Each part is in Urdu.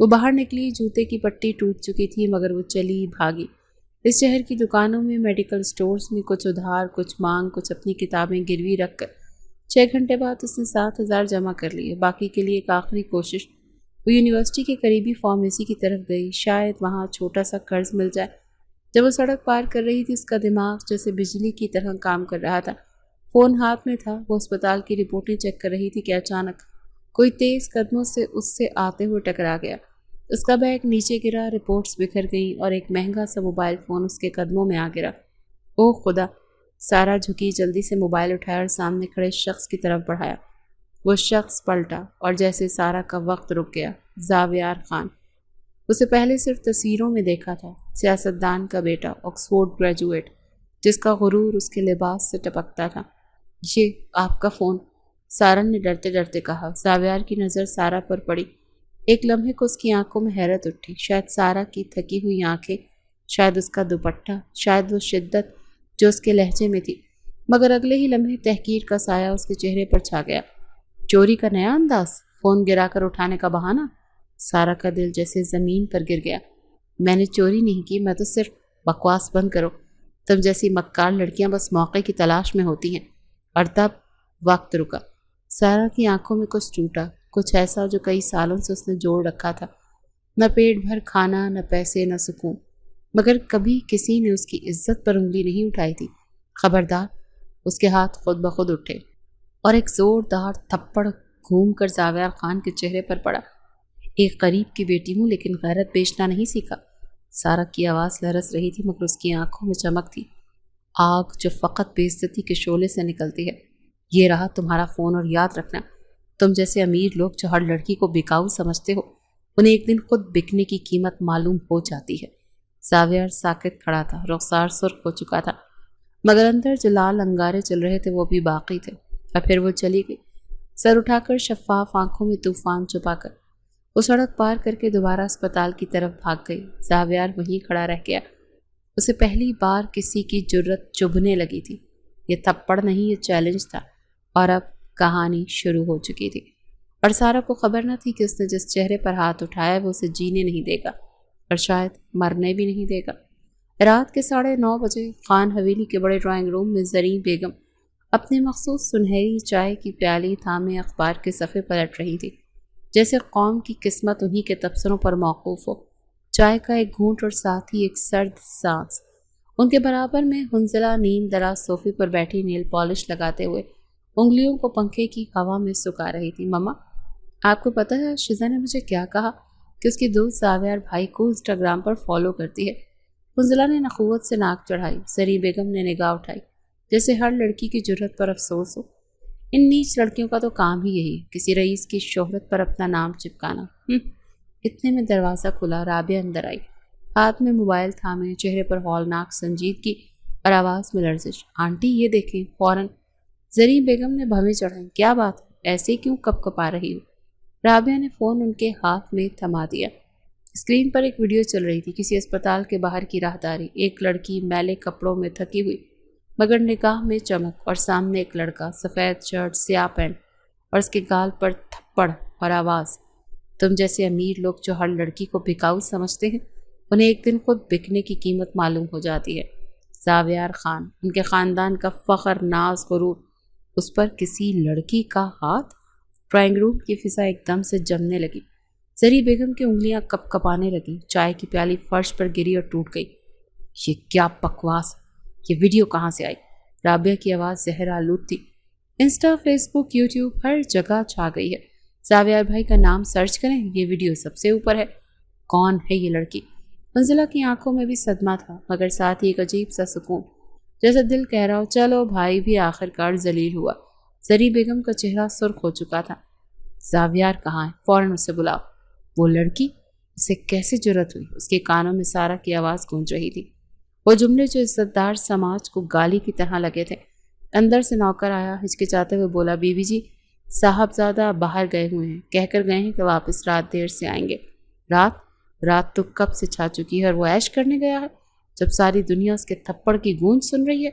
وہ باہر نکلی، جوتے کی پٹی ٹوٹ چکی تھی مگر وہ چلی بھاگی۔ اس شہر کی دکانوں میں، میڈیکل سٹورز میں کچھ ادھار، کچھ مانگ، کچھ اپنی کتابیں گروی رکھ کر 6 گھنٹے بعد اس نے 7,000 جمع کر لیے۔ باقی کے لیے ایک آخری کوشش، وہ یونیورسٹی کے قریبی فارمیسی کی طرف گئی، شاید وہاں چھوٹا سا قرض مل جائے۔ جب وہ سڑک پار کر رہی تھی اس کا دماغ جیسے بجلی کی طرح کام کر رہا تھا۔ فون ہاتھ میں تھا، وہ اسپتال کی رپورٹیں چیک کر رہی تھی کہ اچانک کوئی تیز قدموں سے اس سے آتے ہوئے ٹکرا گیا۔ اس کا بیگ نیچے گرا، رپورٹس بکھر گئیں اور ایک مہنگا سا موبائل فون اس کے قدموں میں آ گرا۔ اوہ خدا! سارا جھکی، جلدی سے موبائل اٹھایا اور سامنے کھڑے شخص کی طرف بڑھایا۔ وہ شخص پلٹا اور جیسے سارا کا وقت رک گیا۔ زاویار خان۔ اسے پہلے صرف تصویروں میں دیکھا تھا، سیاستدان کا بیٹا، آکسفورڈ گریجویٹ، جس کا غرور اس کے لباس سے ٹپکتا تھا۔ یہ آپ کا فون، سارا نے ڈرتے ڈرتے کہا۔ زاویار کی نظر سارا پر پڑی۔ ایک لمحے کو اس کی آنکھوں میں حیرت اٹھی، شاید سارا کی تھکی ہوئی آنکھیں، شاید اس کا دوپٹہ، شاید وہ شدت جو اس کے لہجے میں تھی، مگر اگلے ہی لمحے تحقیر کا سایہ اس کے چہرے پر چھا گیا۔ چوری کا نیا انداز، فون گرا کر اٹھانے کا بہانہ۔ سارا کا دل جیسے زمین پر گر گیا۔ میں نے چوری نہیں کی، میں تو صرف بکواس بند کرو، تم جیسی مکار لڑکیاں بس موقع کی تلاش میں ہوتی ہیں۔ اور تب وقت رکا۔ سارا کی آنکھوں میں کچھ ٹوٹا، کچھ ایسا جو کئی سالوں سے اس نے جوڑ رکھا تھا، نہ پیٹ بھر کھانا، نہ پیسے، نہ سکون، مگر کبھی کسی نے اس کی عزت پر انگلی نہیں اٹھائی تھی۔ خبردار! اس کے ہاتھ خود بخود اٹھے اور ایک زوردار تھپڑ گھوم کر زاویار خان کے چہرے پر پڑا۔ ایک غریب کی بیٹی ہوں لیکن غیرت بیچنا نہیں سیکھا۔ سارا کی آواز لرز رہی تھی مگر اس کی آنکھوں میں چمک تھی، آگ جو فقط بے عزتی کے شعلے سے نکلتی ہے۔ یہ رہا تمہارا فون، اور یاد رکھنا، تم جیسے امیر لوگ جو ہر لڑکی کو بکاؤ سمجھتے ہو، انہیں ایک دن خود بکنے کی قیمت معلوم ہو جاتی ہے۔ زاویار ساکت کھڑا تھا، رخسار سرخ ہو چکا تھا، مگر اندر جو لال انگارے چل رہے تھے وہ بھی باقی تھے۔ اور پھر وہ چلی گئی، سر اٹھا کر، شفاف آنکھوں میں طوفان چھپا کر۔ وہ سڑک پار کر کے دوبارہ اسپتال کی طرف بھاگ گئی۔ زاویار وہیں کھڑا رہ گیا۔ اسے پہلی بار کسی کی جرت چبھنے لگی تھی۔ یہ تھپڑ نہیں، یہ چیلنج تھا، اور اب کہانی شروع ہو چکی تھی۔ اور سارا کو خبر نہ تھی کہ اس نے جس چہرے پر ہاتھ اٹھایا وہ اسے جینے نہیں دے گا، اور شاید مرنے بھی نہیں دے گا۔ رات کے 9:30 بجے خان حویلی کے بڑے ڈرائنگ روم میں زریں بیگم اپنے مخصوص سنہری چائے کی پیالی تھامے اخبار کے صفحے پلٹ رہی تھی، جیسے قوم کی قسمت انہی کے تبصروں پر موقوف ہو۔ چائے کا ایک گھونٹ اور ساتھ ہی ایک سرد سانس۔ ان کے برابر میں حنزلہ نیم دراز صوفے پر بیٹھی نیل پالش لگاتے ہوئے انگلیوں کو پنکھے کی ہوا میں سکھا رہی تھی۔ مما، آپ کو پتہ ہے شزا نے مجھے کیا کہا کہ اس کی دوست زاویار بھائی کو انسٹاگرام پر فالو کرتی ہے؟ حنزلہ نے نخوت سے ناک چڑھائی۔ زریں بیگم نے نگاہ اٹھائی، جیسے ہر لڑکی کی جرت پر افسوس ہو۔ ان نیچ لڑکیوں کا تو کام ہی یہی، کسی رئیس کی شہرت پر اپنا نام چپکانا۔ اتنے میں دروازہ کھلا، رابعہ اندر آئی، ہاتھ میں موبائل تھامے، چہرے پر ہولناک سنجیدگی اور آواز میں لرزش۔ آنٹی یہ دیکھیں، فوراً زریں بیگم نے بھویں چڑھائیں۔ کیا بات ہے، ایسے کیوں کپ کپا رہی ہو؟ رابعہ نے فون ان کے ہاتھ میں تھما دیا۔ اسکرین پر ایک ویڈیو چل رہی تھی، کسی اسپتال کے باہر کی راہداری، ایک لڑکی میلے کپڑوں میں تھکی ہوئی مگر نگاہ میں چمک، اور سامنے ایک لڑکا، سفید شرٹ، سیاہ پینٹ، اور اس کے گال پر تھپڑ اور آواز، تم جیسے امیر لوگ جو ہر لڑکی کو بکاؤ سمجھتے ہیں، انہیں ایک دن خود بکنے کی قیمت معلوم ہو جاتی ہے۔ زاویار خان، ان کے خاندان کا فخر، ناز، غرور، اس پر کسی لڑکی کا ہاتھ۔ ڈرائنگ روم کی فضا ایک دم سے جمنے لگی۔ زریں بیگم کی انگلیاں کپ کپانے لگیں، چائے کی پیالی فرش پر گری اور ٹوٹ گئی۔ یہ کیا بکواس، یہ ویڈیو کہاں سے آئی؟ رابعہ کی آواز زہر آلود تھی۔ انسٹا، فیس بک، یوٹیوب، ہر جگہ چھا گئی ہے۔ زاویار بھائی کا نام سرچ کریں، یہ ویڈیو سب سے اوپر ہے۔ کون ہے یہ لڑکی؟ منزلہ کی آنکھوں میں بھی صدمہ تھا مگر ساتھ ہی ایک عجیب سا سکون، جیسے دل کہہ رہا ہو چلو بھائی بھی آخر کار ذلیل ہوا۔ زریں بیگم کا چہرہ سرخ ہو چکا تھا۔ زاویار کہاں ہے؟ فوراً اسے بلاؤ۔ وہ لڑکی، اسے کیسے جرت ہوئی؟ اس کے کانوں میں سارا کی آواز گونج رہی تھی، وہ جملے جو عزت دار سماج کو گالی کی طرح لگے تھے۔ اندر سے نوکر آیا، ہچکچاتے ہوئے بولا، بیوی جی صاحبزادہ باہر گئے ہوئے ہیں، کہہ کر گئے ہیں کہ واپس رات دیر سے آئیں گے۔ رات تو کب سے چھا چکی ہے اور وہ عیش کرنے گیا ہے جب ساری دنیا اس کے تھپڑ کی گونج سن رہی ہے۔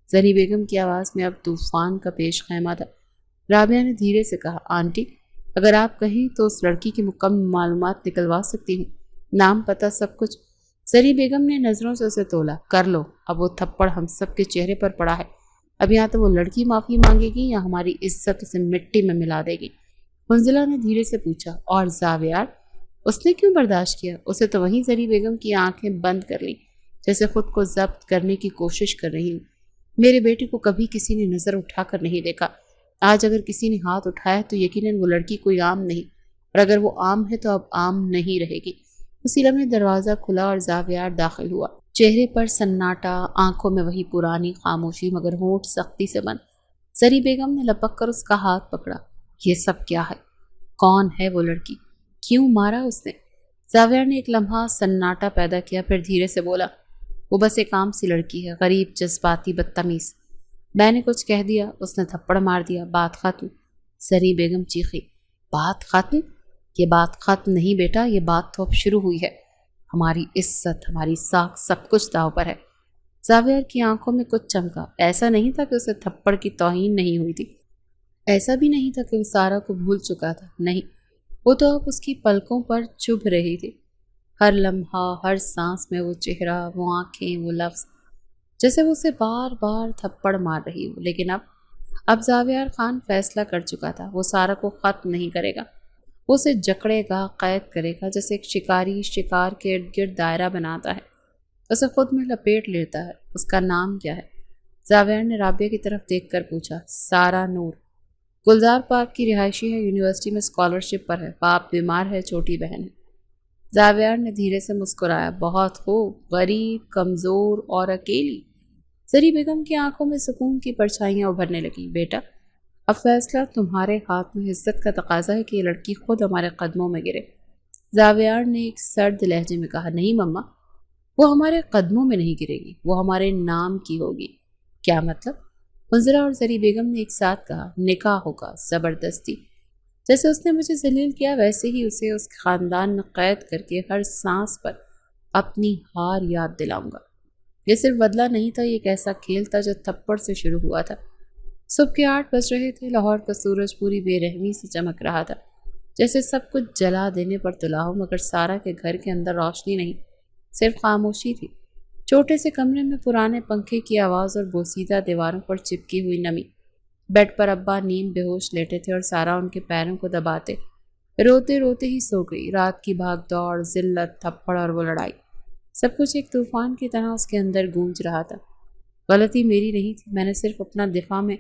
زریں بیگم کی آواز میں اب طوفان کا پیش خیمہ تھا۔ رابعہ نے دھیرے سے کہا، آنٹی اگر آپ کہیں تو اس لڑکی کی مکمل معلومات نکلوا سکتی ہوں، نام پتہ سب کچھ۔ زری بیگم نے نظروں سے اسے تولا۔ کر لو، اب وہ تھپڑ ہم سب کے چہرے پر پڑا ہے، اب یا تو وہ لڑکی معافی مانگے گی یا ہماری عزت اسے مٹی میں ملا دے گی۔ منزلہ نے دھیرے سے پوچھا، اور زاویار؟ اس نے کیوں برداشت کیا؟ اسے تو وہیں زری بیگم کی آنکھیں بند کر لی، جیسے خود کو ضبط کرنے کی کوشش کر رہی ہوں۔ میرے بیٹے کو کبھی کسی نے نظر اٹھا کر نہیں دیکھا، آج اگر کسی نے ہاتھ اٹھایا تو یقیناً وہ لڑکی کوئی عام نہیں، اور اگر وہ عام ہے تو اب عام نہیں رہے گی۔ اسی لمحے دروازہ کھلا اور زاویار داخل ہوا، چہرے پر سناٹا، آنکھوں میں وہی پرانی خاموشی، مگر ہونٹ سختی سے بند۔ زری بیگم نے لپک کر اس کا ہاتھ پکڑا۔ یہ سب کیا ہے؟ کون ہے وہ لڑکی؟ کیوں مارا اس نے؟ زاویار نے ایک لمحہ سناٹا پیدا کیا، پھر دھیرے سے بولا، وہ بس ایک عام سی لڑکی ہے، غریب، جذباتی، بدتمیز۔ میں نے کچھ کہہ دیا، اس نے تھپڑ مار دیا، بات ختم۔ زری بیگم چیخی، بات ختم؟ یہ بات ختم نہیں بیٹا، یہ بات تو اب شروع ہوئی ہے۔ ہماری عزت، ہماری ساکھ، سب کچھ داؤ پر ہے۔ زاویار کی آنکھوں میں کچھ چمکا۔ ایسا نہیں تھا کہ اسے تھپڑ کی توہین نہیں ہوئی تھی، ایسا بھی نہیں تھا کہ وہ سارا کو بھول چکا تھا، نہیں، وہ تو اب اس کی پلکوں پر چبھ رہی تھی۔ ہر لمحہ، ہر سانس میں وہ چہرہ، وہ آنکھیں، وہ لفظ، جیسے وہ اسے بار بار تھپڑ مار رہی ہو۔ لیکن اب زاویار خان فیصلہ کر چکا تھا، وہ سارا کو ختم نہیں کرے گا، وہ اسے جکڑے گا، قید کرے گا، جیسے ایک شکاری شکار کے ارد گرد دائرہ بناتا ہے، اسے خود میں لپیٹ لیتا ہے۔ اس کا نام کیا ہے؟ زاویار نے رابعہ کی طرف دیکھ کر پوچھا۔ سارا نور، گلزار پارک کی رہائشی ہے، یونیورسٹی میں اسکالرشپ پر ہے، باپ بیمار ہے، چھوٹی بہن ہے۔ زاویار نے دھیرے سے مسکرایا۔ بہت خوب، غریب، کمزور اور اکیلی۔ زری بیگم کی آنکھوں میں سکون کی پرچھائیاں ابھرنے لگیں۔ بیٹا، اب فیصلہ تمہارے ہاتھ میں، عزت کا تقاضا ہے کہ یہ لڑکی خود ہمارے قدموں میں گرے۔ زاویار نے ایک سرد لہجے میں کہا، نہیں مما، وہ ہمارے قدموں میں نہیں گرے گی، وہ ہمارے نام کی ہوگی۔ کیا مطلب؟ منظرہ اور زری بیگم نے ایک ساتھ کہا، نکاح ہوگا، زبردستی۔ جیسے اس نے مجھے ذلیل کیا، ویسے ہی اسے اس خاندان میں قید کر کے ہر سانس پر اپنی ہار یاد دلاؤں گا۔ یہ صرف بدلہ نہیں تھا، یہ ایک ایسا کھیل تھا جو تھپڑ سے شروع ہوا تھا۔ صبح کے 8 بج رہے تھے، لاہور کا سورج پوری بے رحمی سے چمک رہا تھا، جیسے سب کچھ جلا دینے پر تلا ہو، مگر سارا کے گھر کے اندر روشنی نہیں، صرف خاموشی تھی۔ چھوٹے سے کمرے میں پرانے پنکھے کی آواز اور بوسیدہ دیواروں پر چپکی ہوئی نمی۔ بیڈ پر ابا نیم بے ہوش لیٹے تھے اور سارا ان کے پیروں کو دباتے روتے روتے ہی سو گئی۔ رات کی بھاگ دوڑ، ذلت، تھپڑ اور وہ لڑائی، سب کچھ ایک طوفان کی طرح اس کے اندر گونج رہا تھا۔ غلطی میری نہیں تھی، میں نے صرف اپنا دفاع میں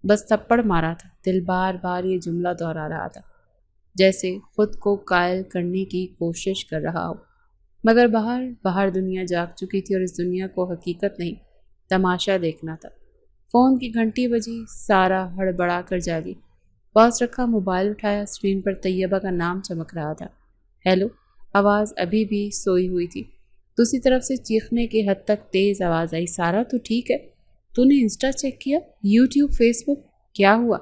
بس تھپڑ مارا تھا۔ دل بار بار یہ جملہ دہرا رہا تھا، جیسے خود کو قائل کرنے کی کوشش کر رہا ہو، مگر باہر دنیا جاگ چکی تھی اور اس دنیا کو حقیقت نہیں، تماشا دیکھنا تھا۔ فون کی گھنٹی بجی، سارا ہڑبڑا کر جاگی۔ پاس رکھا موبائل اٹھایا، اسکرین پر طیبہ کا نام چمک رہا تھا۔ ہیلو، آواز ابھی بھی سوئی ہوئی تھی۔ دوسری طرف سے چیخنے کی حد تک تیز آواز آئی، سارا تو ٹھیک ہے؟ تو نے انسٹا چیک کیا؟ یوٹیوب، فیس بک؟ کیا ہوا؟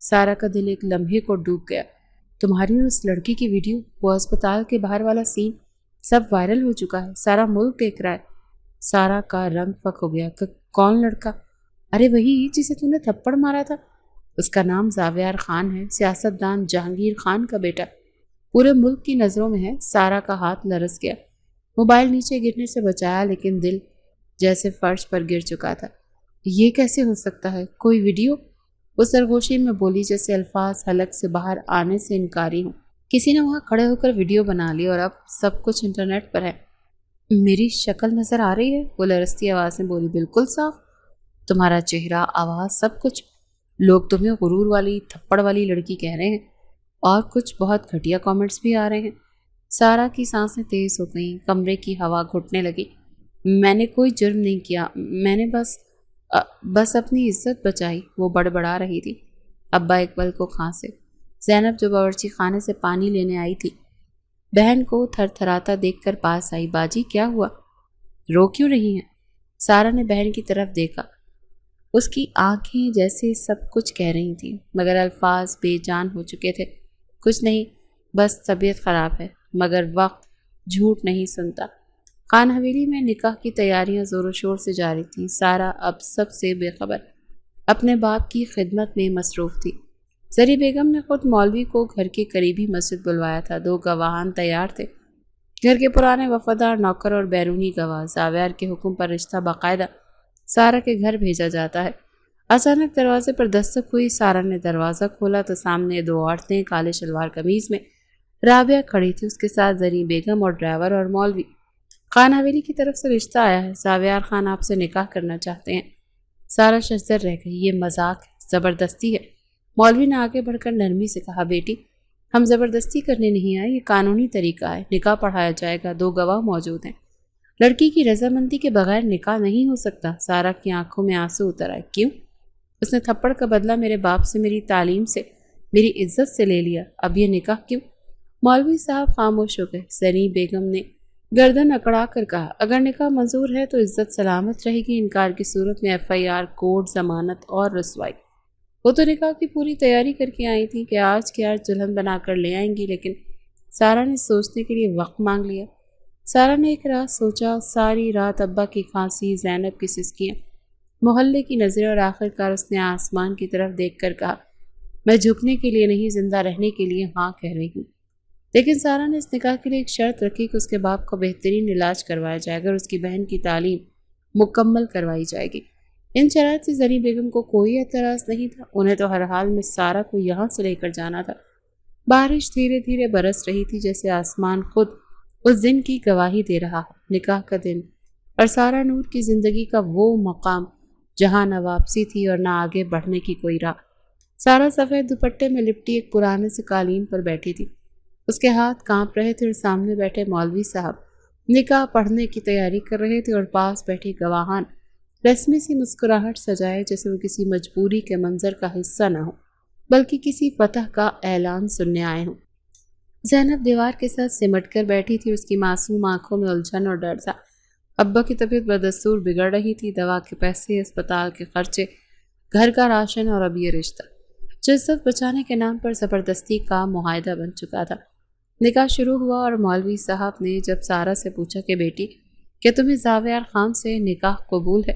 سارا کا دل ایک لمحے کو ڈوب گیا۔ تمہاری اور اس لڑکی کی ویڈیو، وہ اسپتال کے باہر والا سین، سب وائرل ہو چکا ہے، سارا ملک دیکھ رہا ہے۔ سارا کا رنگ فک ہو گیا۔ کون لڑکا؟ ارے وہی جسے تو نے تھپڑ مارا تھا، اس کا نام زاویار خان ہے، سیاستدان جہانگیر خان کا بیٹا، پورے ملک کی نظروں میں ہے۔ سارا کا ہاتھ لرز گیا، موبائل نیچے گرنے سے بچایا، لیکن دل جیسے فرش پر گر چکا تھا۔ یہ کیسے ہو سکتا ہے؟ کوئی ویڈیو؟ وہ سرگوشی میں بولی، جیسے الفاظ حلق سے باہر آنے سے انکاری ہوں۔ کسی نے وہاں کھڑے ہو کر ویڈیو بنا لی اور اب سب کچھ انٹرنیٹ پر ہے۔ میری شکل نظر آ رہی ہے؟ وہ لرزتی آواز میں بولی، بالکل صاف، تمہارا چہرہ، آواز، سب کچھ۔ لوگ تمہیں غرور والی، تھپڑ والی لڑکی کہہ رہے ہیں، اور کچھ بہت گھٹیا کامنٹس بھی آ رہے ہیں۔ سارا کی سانسیں تیز ہو گئیں، کمرے کی ہوا گھٹنے لگی۔ میں نے کوئی جرم نہیں کیا، میں نے بس اپنی عزت بچائی، وہ بڑبڑا رہی تھی۔ ابا اقبال کو کھانسے۔ زینب جو باورچی خانے سے پانی لینے آئی تھی، بہن کو تھر تھراتا دیکھ کر پاس آئی۔ باجی کیا ہوا؟ رو کیوں رہی ہیں؟ سارا نے بہن کی طرف دیکھا، اس کی آنکھیں جیسے سب کچھ کہہ رہی تھیں، مگر الفاظ بے جان ہو چکے تھے۔ کچھ نہیں، بس طبیعت خراب ہے، مگر وقت جھوٹ نہیں سنتا۔ خان حویلی میں نکاح کی تیاریاں زور و شور سے جاری تھیں۔ سارا اب سب سے بے خبر، اپنے باپ کی خدمت میں مصروف تھی۔ زری بیگم نے خود مولوی کو گھر کے قریبی مسجد بلوایا تھا۔ 2 گواہان تیار تھے، گھر کے پرانے وفادار نوکر اور بیرونی گواہ۔ زاویار کے حکم پر رشتہ باقاعدہ سارا کے گھر بھیجا جاتا ہے۔ اچانک دروازے پر دستک ہوئی۔ سارا نے دروازہ کھولا تو سامنے 2 عورتیں کالے شلوار قمیض میں رابعہ کھڑی تھی، اس کے ساتھ زری بیگم اور ڈرائیور اور مولوی۔ خان حویلی کی طرف سے رشتہ آیا ہے، زاویار خان آپ سے نکاح کرنا چاہتے ہیں۔ سارا ششدر رہ گئی، یہ مذاق ہے، زبردستی ہے۔ مولوی نے آگے بڑھ کر نرمی سے کہا، بیٹی ہم زبردستی کرنے نہیں آئے، یہ قانونی طریقہ ہے، نکاح پڑھایا جائے گا، 2 گواہ موجود ہیں، لڑکی کی رضامندی کے بغیر نکاح نہیں ہو سکتا۔ سارا کی آنکھوں میں آنسو اتر آئے، کیوں؟ اس نے تھپڑ کا بدلہ میرے باپ سے، میری تعلیم سے، میری عزت سے لے لیا، اب یہ نکاح کیوں؟ مولوی صاحب خاموش ہو گئے۔ زری بیگم نے گردن اکڑا کر کہا، اگر نکاح منظور ہے تو عزت سلامت رہے گی، انکار کی صورت میں FIR، کورٹ، ضمانت اور رسوائی۔ وہ تو نکاح کی پوری تیاری کر کے آئی تھی کہ آج کے آج دلہن بنا کر لے آئیں گی، لیکن سارا نے سوچنے کے لیے وقت مانگ لیا۔ سارا نے ایک رات سوچا، ساری رات ابا کی کھانسی، زینب کی سسکیاں، محلے کی نظریں، اور آخر کار اس نے آسمان کی طرف دیکھ کر کہا، میں جھکنے کے لیے نہیں، زندہ رہنے کے لیے ہاں کہہ رہی ہوں۔ لیکن سارا نے اس نکاح کے لیے ایک شرط رکھی کہ اس کے باپ کا بہترین علاج کروایا جائے گا اور اس کی بہن کی تعلیم مکمل کروائی جائے گی۔ ان شرائط سے زری بیگم کو کوئی اعتراض نہیں تھا، انہیں تو ہر حال میں سارا کو یہاں سے لے کر جانا تھا۔ بارش دھیرے دھیرے برس رہی تھی، جیسے آسمان خود اس دن کی گواہی دے رہا ہے، نکاح کا دن، اور سارا نور کی زندگی کا وہ مقام جہاں نہ واپسی تھی اور نہ آگے بڑھنے کی کوئی راہ۔ سارا سفید دوپٹے میں لپٹی ایک پرانے سے قالین پر بیٹھی تھی، اس کے ہاتھ کانپ رہے تھے اور سامنے بیٹھے مولوی صاحب نکاح پڑھنے کی تیاری کر رہے تھے اور پاس بیٹھے گواہان رسمی سی مسکراہٹ سجائے، جیسے وہ کسی مجبوری کے منظر کا حصہ نہ ہو بلکہ کسی فتح کا اعلان سننے آئے ہوں۔ زینب دیوار کے ساتھ سمٹ کر بیٹھی تھی، اس کی معصوم آنکھوں میں الجھن اور ڈر تھا۔ ابا کی طبیعت بدستور بگڑ رہی تھی، دوا کے پیسے، اسپتال کے خرچے، گھر کا راشن، اور اب یہ رشتہ جو عزت بچانے کے نام پر زبردستی کا معاہدہ بن چکا تھا۔ نکاح شروع ہوا اور مولوی صاحب نے جب سارا سے پوچھا کہ بیٹی کہ تمہیں زاویار خان سے نکاح قبول ہے،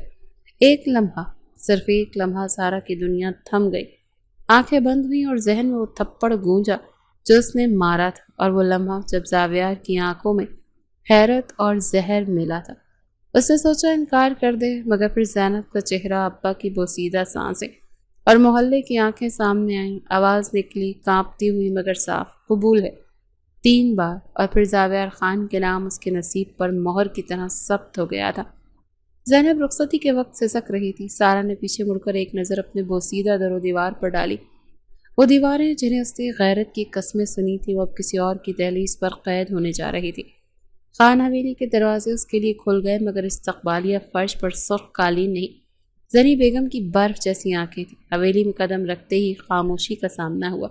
ایک لمحہ، صرف ایک لمحہ سارا کی دنیا تھم گئی، آنکھیں بند ہوئیں اور ذہن میں وہ تھپڑ گونجا جو اس نے مارا تھا، اور وہ لمحہ جب زاویار کی آنکھوں میں حیرت اور زہر ملا تھا۔ اس نے سوچا انکار کر دے، مگر پھر زینب کا چہرہ، ابا کی بوسیدہ سانسیں اور محلے کی آنکھیں سامنے آئیں، آواز نکلی کانپتی ہوئی مگر صاف، قبول ہے، 3 بار، اور پھر زاویار خان کے نام اس کے نصیب پر مہر کی طرح ثبت ہو گیا تھا۔ زینب رخصتی کے وقت سسک رہی تھی۔ سارا نے پیچھے مڑ کر ایک نظر اپنے بوسیدہ در و دیوار پر ڈالی۔ وہ دیواریں جنہیں اس نے غیرت کی قسمیں سنی تھی، وہ اب کسی اور کی دہلیز پر قید ہونے جا رہی تھی۔ خان حویلی کے دروازے اس کے لیے کھل گئے، مگر استقبالیہ فرش پر سرخ قالین نہیں، زری بیگم کی برف جیسی آنکھیں تھیں۔ حویلی میں قدم رکھتے ہی خاموشی کا سامنا ہوا۔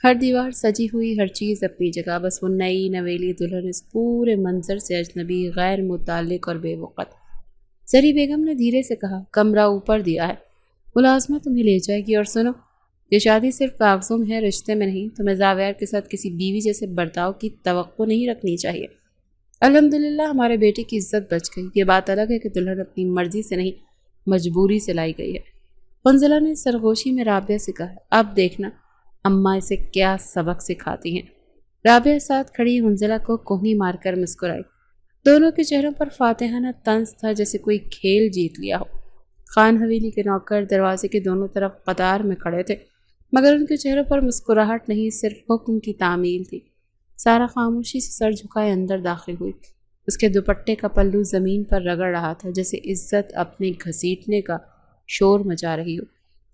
ہر دیوار سجی ہوئی، ہر چیز اپنی جگہ، بس وہ نئی نویلی دلہن اس پورے منظر سے اجنبی، غیر متعلق اور بے وقت۔ زری بیگم نے دھیرے سے کہا، کمرہ اوپر دیا ہے، ملازمہ تمہیں لے جائے گی، اور سنو، یہ شادی صرف کاغذوں میں ہے، رشتے میں نہیں۔ تمہیں زاویار کے ساتھ کسی بیوی جیسے برتاؤ کی توقع نہیں رکھنی چاہیے۔ الحمدللہ ہمارے بیٹے کی عزت بچ گئی، یہ بات الگ ہے کہ دلہن اپنی مرضی سے نہیں، مجبوری سے لائی گئی ہے۔ حنزلہ نے سرگوشی میں رابعہ سے کہا، اب دیکھنا اماں اسے کیا سبق سکھاتی ہیں۔ رابعہ ساتھ کھڑی حنزلہ کو کوہنی مار کر مسکرائی۔ دونوں کے چہروں پر فاتحانہ طنز تھا، جیسے کوئی کھیل جیت لیا ہو۔ خان حویلی کے نوکر دروازے کے دونوں طرف قطار میں کھڑے تھے، مگر ان کے چہروں پر مسکراہٹ نہیں، صرف حکم کی تعمیل تھی۔ سارا خاموشی سے سر جھکائے اندر داخل ہوئی۔ اس کے دوپٹے کا پلو زمین پر رگڑ رہا تھا، جیسے عزت اپنے گھسیٹنے کا شور مچا رہی ہو۔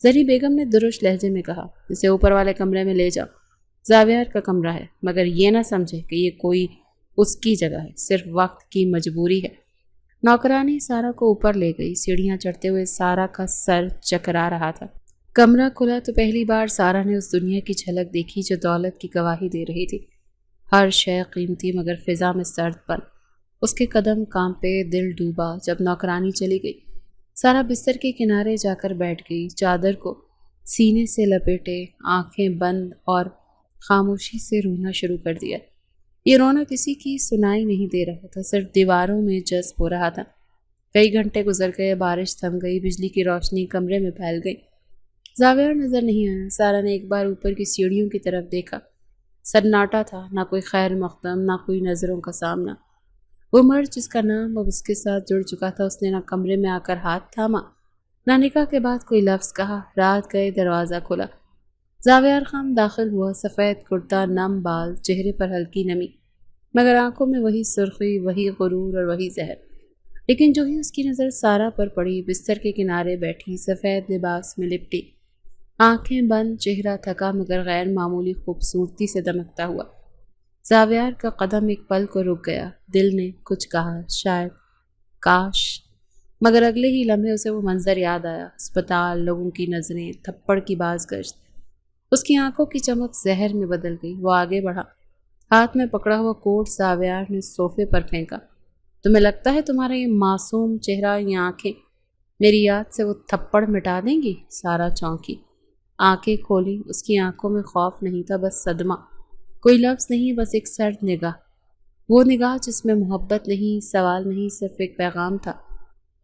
زری بیگم نے درش لہجے میں کہا، اسے اوپر والے کمرے میں لے جاؤ، زاویار کا کمرہ ہے، مگر یہ نہ سمجھے کہ یہ کوئی اس کی جگہ ہے، صرف وقت کی مجبوری ہے۔ نوکرانی سارا کو اوپر لے گئی۔ سیڑھیاں چڑھتے ہوئے سارا کا سر چکرا رہا تھا۔ کمرہ کھلا تو پہلی بار سارا نے اس دنیا کی جھلک دیکھی جو دولت کی گواہی دے رہی تھی۔ ہر شے قیمتی، مگر فضا میں سرد پن۔ اس کے قدم کانپے، دل ڈوبا۔ جب نوکرانی چلی گئی، سارا بستر کے کنارے جا کر بیٹھ گئی، چادر کو سینے سے لپیٹے، آنکھیں بند، اور خاموشی سے رونا شروع کر دیا۔ یہ رونا کسی کی سنائی نہیں دے رہا تھا، صرف دیواروں میں جذب ہو رہا تھا۔ کئی گھنٹے گزر گئے، بارش تھم گئی، بجلی کی روشنی کمرے میں پھیل گئی۔ زاویہ نظر نہیں آیا۔ سارا نے ایک بار اوپر کی سیڑھیوں کی طرف دیکھا۔ سناٹا تھا، نہ کوئی خیر مقدم، نہ کوئی نظروں کا سامنا۔ وہ مرد جس کا نام اب اس کے ساتھ جڑ چکا تھا، اس نے نہ کمرے میں آ کر ہاتھ تھاما، نہ نکاح کے بعد کوئی لفظ کہا۔ رات گئے، دروازہ کھلا۔ زاویار خان داخل ہوا، سفید کرتا، نم بال، چہرے پر ہلکی نمی، مگر آنکھوں میں وہی سرخی، وہی غرور اور وہی زہر۔ لیکن جو ہی اس کی نظر سارا پر پڑی، بستر کے کنارے بیٹھی، سفید لباس میں لپٹی، آنکھیں بند، چہرہ تھکا مگر غیر معمولی خوبصورتی سے دمکتا ہوا، زاویار کا قدم ایک پل کو رک گیا۔ دل نے کچھ کہا، شاید، کاش، مگر اگلے ہی لمحے اسے وہ منظر یاد آیا، اسپتال، لوگوں کی نظریں، تھپڑ کی باز گشت۔ اس کی آنکھوں کی چمک زہر میں بدل گئی۔ وہ آگے بڑھا، ہاتھ میں پکڑا ہوا کوٹ زاویار نے صوفے پر پھینکا۔ تمہیں لگتا ہے تمہارا یہ معصوم چہرہ، یہ آنکھیں میری یاد سے وہ تھپڑ مٹا دیں گی؟ سارا چونکی، آنکھیں کھولی۔ اس کی آنکھوں میں خوف نہیں تھا، بس صدمہ۔ کوئی لفظ نہیں، بس ایک سرد نگاہ، وہ نگاہ جس میں محبت نہیں، سوال نہیں، صرف ایک پیغام تھا،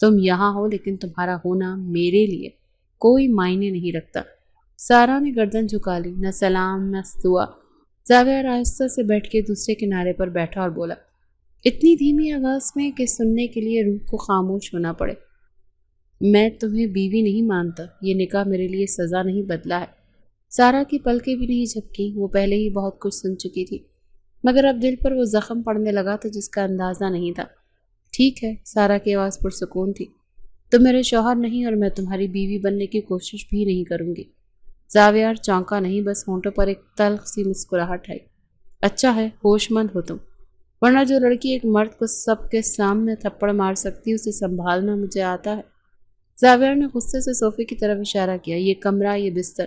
تم یہاں ہو لیکن تمہارا ہونا میرے لیے کوئی معنی نہیں رکھتا۔ سارا نے گردن جھکا لی، نہ سلام، نہ دعا۔ زاویہ آہستہ سے بیٹھ کے دوسرے کنارے پر بیٹھا اور بولا، اتنی دھیمی آواز میں کہ سننے کے لیے روح کو خاموش ہونا پڑے، میں تمہیں بیوی نہیں مانتا، یہ نکاح میرے لیے سزا نہیں بدلا ہے۔ سارا کی پلکیں بھی نہیں جھپکی، وہ پہلے ہی بہت کچھ سن چکی تھی، مگر اب دل پر وہ زخم پڑنے لگا تھا جس کا اندازہ نہیں تھا۔ ٹھیک ہے، سارا کی آواز پرسکون تھی، تم میرے شوہر نہیں اور میں تمہاری بیوی بننے کی کوشش بھی نہیں کروں گی۔ زاویار چونکا نہیں، بس ہونٹوں پر ایک تلخ سی مسکراہٹ آئی۔ اچھا ہے، ہوش مند ہو تم، ورنہ جو لڑکی ایک مرد کو سب کے سامنے تھپڑ مار سکتی، اسے سنبھالنا مجھے آتا ہے۔ زاویار نے غصے سے صوفے کی طرف اشارہ کیا، یہ کمرہ، یہ بستر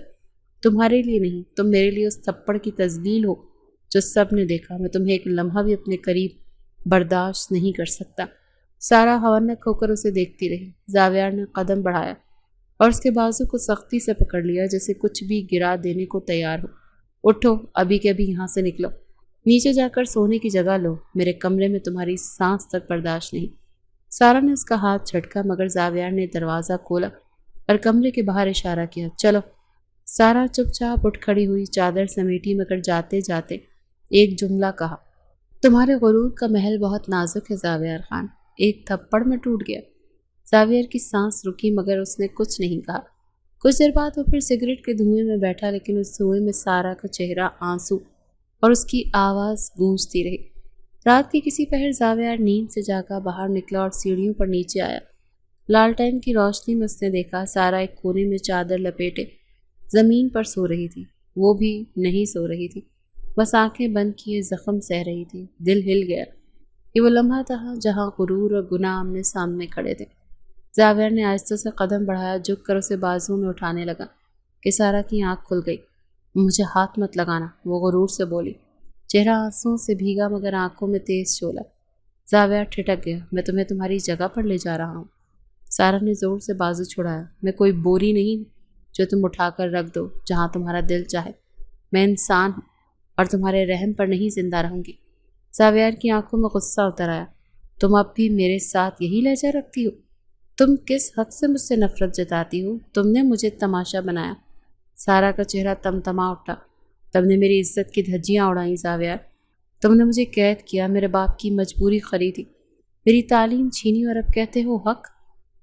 تمہارے لیے نہیں، تم میرے لیے اس تھپڑ کی تذلیل ہو جو سب نے دیکھا۔ میں تمہیں ایک لمحہ بھی اپنے قریب برداشت نہیں کر سکتا۔ سارا حوانک ہو کر اسے دیکھتی رہی۔ زاویار نے قدم بڑھایا اور اس کے بازو کو سختی سے پکڑ لیا، جیسے کچھ بھی گرا دینے کو تیار ہو۔ اٹھو، ابھی کے ابھی یہاں سے نکلو، نیچے جا کر سونے کی جگہ لو، میرے کمرے میں تمہاری سانس تک برداشت نہیں۔ سارا نے اس کا ہاتھ جھٹکا، مگر زاویار نے دروازہ کھولا اور کمرے کے باہر اشارہ کیا، چلو۔ سارا چپ چاپ اٹھ کھڑی ہوئی، چادر سمیٹی، مگر جاتے جاتے ایک جملہ کہا، تمہارے غرور کا محل بہت نازک ہے زاویار خان، ایک تھپڑ میں ٹوٹ گیا۔ زاویار کی سانس رکی، مگر اس نے کچھ نہیں کہا۔ کچھ دیر بعد وہ پھر سگریٹ کے دھوئیں میں بیٹھا، لیکن اس دھوئیں میں سارا کا چہرہ، آنسو اور اس کی آواز گونجتی رہی۔ رات کی کسی پہر زاویار نیند سے جاگا، باہر نکلا اور سیڑھیوں پر نیچے آیا۔ لالٹین کی روشنی میں اس نے دیکھا سارا ایک کونے میں چادر لپیٹے زمین پر سو رہی تھی۔ وہ بھی نہیں سو رہی تھی، بس آنکھیں بند کیے زخم سہ رہی تھی۔ دل ہل گیا۔ یہ وہ لمحہ تھا جہاں غرور اور گناہ آمنے سامنے کھڑے تھے۔ زاویار نے آہستہ سے قدم بڑھایا، جھک کر اسے بازو میں اٹھانے لگا کہ سارا کی آنکھ کھل گئی۔ مجھے ہاتھ مت لگانا، وہ غرور سے بولی، چہرہ آنسوں سے بھیگا مگر آنکھوں میں تیز شعلہ۔ زاویار ٹھٹک گیا، میں تمہیں تمہاری جگہ پر لے جا رہا ہوں۔ سارا نے زور سے بازو چھڑایا، میں کوئی بوری نہیں جو تم اٹھا کر رکھ دو جہاں تمہارا دل چاہے، میں انسان ہوں اور تمہارے رحم پر نہیں زندہ رہوں گی۔ زاویار کی آنکھوں میں غصہ اتر آیا، تم اب بھی میرے ساتھ یہی لہجہ رکھتی ہو؟ تم کس حق سے مجھ سے نفرت جتاتی ہو؟ تم نے مجھے تماشا بنایا۔ سارا کا چہرہ تمتما اٹھا، تم نے میری عزت کی دھجیاں اڑائیں زاویار، تم نے مجھے قید کیا، میرے باپ کی مجبوری خریدی، میری تعلیم چھینی اور اب کہتے ہو حق؟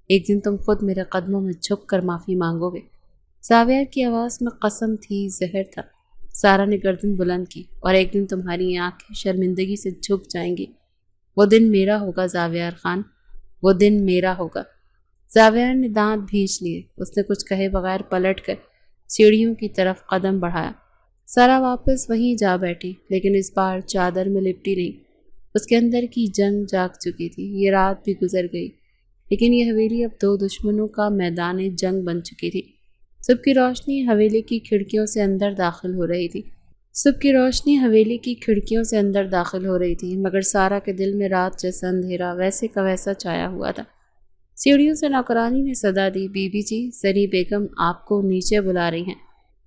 ایک دن تم خود میرے قدموں میں جھک کر معافی مانگو گے۔ زاویار کی آواز میں قسم تھی، زہر تھا۔ سارا نے گردن بلند کی، اور ایک دن تمہاری آنکھیں شرمندگی سے جھک جائیں گی۔ وہ دن میرا ہوگا زاویار خان، وہ دن میرا ہوگا۔ زاویار نے دانت بھینچ لیے، اس نے کچھ کہے بغیر پلٹ کر سیڑھیوں کی طرف قدم بڑھایا۔ سارا واپس وہیں جا بیٹھی، لیکن اس بار چادر میں لپٹی نہیں۔ اس کے اندر کی جنگ جاگ چکی تھی۔ یہ رات بھی گزر گئی، لیکن یہ حویلی اب دو دشمنوں کا میدان جنگ بن چکی تھی۔ صبح کی روشنی حویلی کی کھڑکیوں سے اندر داخل ہو رہی تھی۔ مگر سارا کے دل میں رات جیسا اندھیرا ویسے کا ویسا چھایا ہوا تھا۔ سیڑھیوں سے نوکرانی نے صدا دی، بی بی جی، زری بیگم آپ کو نیچے بلا رہی ہیں،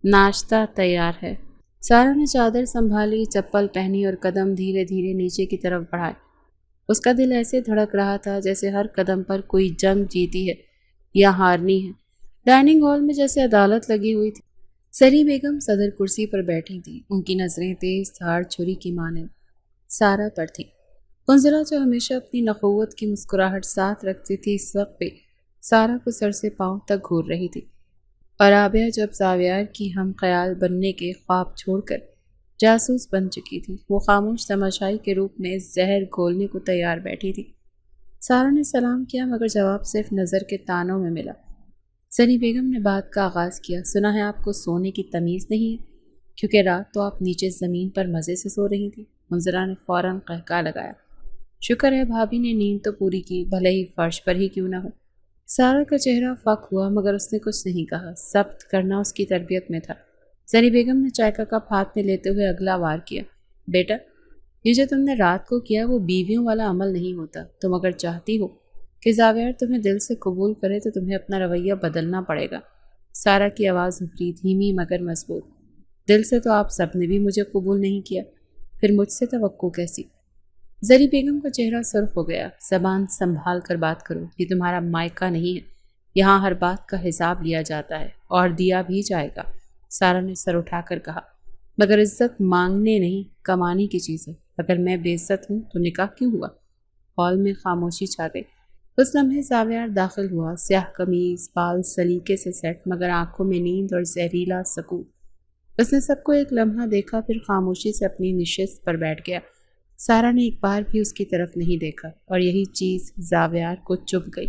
ناشتہ تیار ہے۔ سارا نے چادر سنبھالی، چپل پہنی اور قدم دھیرے دھیرے نیچے کی طرف بڑھائے۔ اس کا دل ایسے دھڑک رہا تھا جیسے ہر قدم پر کوئی جنگ جیتی ہے یا ہارنی ہے۔ ڈائننگ ہال میں جیسے عدالت لگی ہوئی تھی۔ سری بیگم صدر کرسی پر بیٹھی تھی، ان کی نظریں تیز دھاڑ چھری کی مانند سارا پر تھیں۔ منزلہ جو ہمیشہ اپنی نخوت کی مسکراہٹ ساتھ رکھتی تھی، اس وقت پہ سارا کو سر سے پاؤں تک گھور رہی تھی، اور رابعہ جب زاویار کی ہم خیال بننے کے خواب چھوڑ کر جاسوس بن چکی تھی، وہ خاموش تماشائی کے روپ میں زہر گھولنے کو تیار بیٹھی تھی۔ سارا نے سلام کیا مگر جواب صرف نظر کے تانوں میں ملا۔ سنی بیگم نے بات کا آغاز کیا، سنا ہے آپ کو سونے کی تمیز نہیں ہے، کیونکہ رات تو آپ نیچے زمین پر مزے سے سو رہی تھی۔ منظرہ نے فوراً قہقہ لگایا، شکر ہے بھابھی نے نیند تو پوری کی، بھلے ہی فرش پر ہی کیوں نہ ہو۔ سارا کا چہرہ فک ہوا مگر اس نے کچھ نہیں کہا، ضبط کرنا اس کی تربیت میں تھا۔ سنی بیگم نے چائے کا کپ ہاتھ میں لیتے ہوئے اگلا وار کیا، بیٹا یہ جو تم نے رات کو کیا وہ بیویوں والا عمل نہیں ہوتا، تم اگر چاہتی ہو کہ زاویار تمہیں دل سے قبول کرے تو تمہیں اپنا رویہ بدلنا پڑے گا۔ سارا کی آواز ابھری، دھیمی مگر مضبوط، دل سے تو آپ سب نے بھی مجھے قبول نہیں کیا، پھر مجھ سے توقع کیسی؟ زری بیگم کا چہرہ سرخ ہو گیا، زبان سنبھال کر بات کرو، یہ تمہارا مائکہ نہیں ہے، یہاں ہر بات کا حساب لیا جاتا ہے اور دیا بھی جائے گا۔ سارا نے سر اٹھا کر کہا، مگر عزت مانگنے نہیں کمانے کی چیز ہے، اگر میں بے عزت ہوں تو نکاح کیوں ہوا؟ ہال میں خاموشی چھا گئی۔ اس لمحے زاویار داخل ہوا، سیاہ قمیض، بال سلیقے سے سیٹ مگر آنکھوں میں نیند اور زہریلا سکون۔ اس نے سب کو ایک لمحہ دیکھا، پھر خاموشی سے اپنی نشست پر بیٹھ گیا۔ سارا نے ایک بار بھی اس کی طرف نہیں دیکھا اور یہی چیز زاویار کو چبھ گئی۔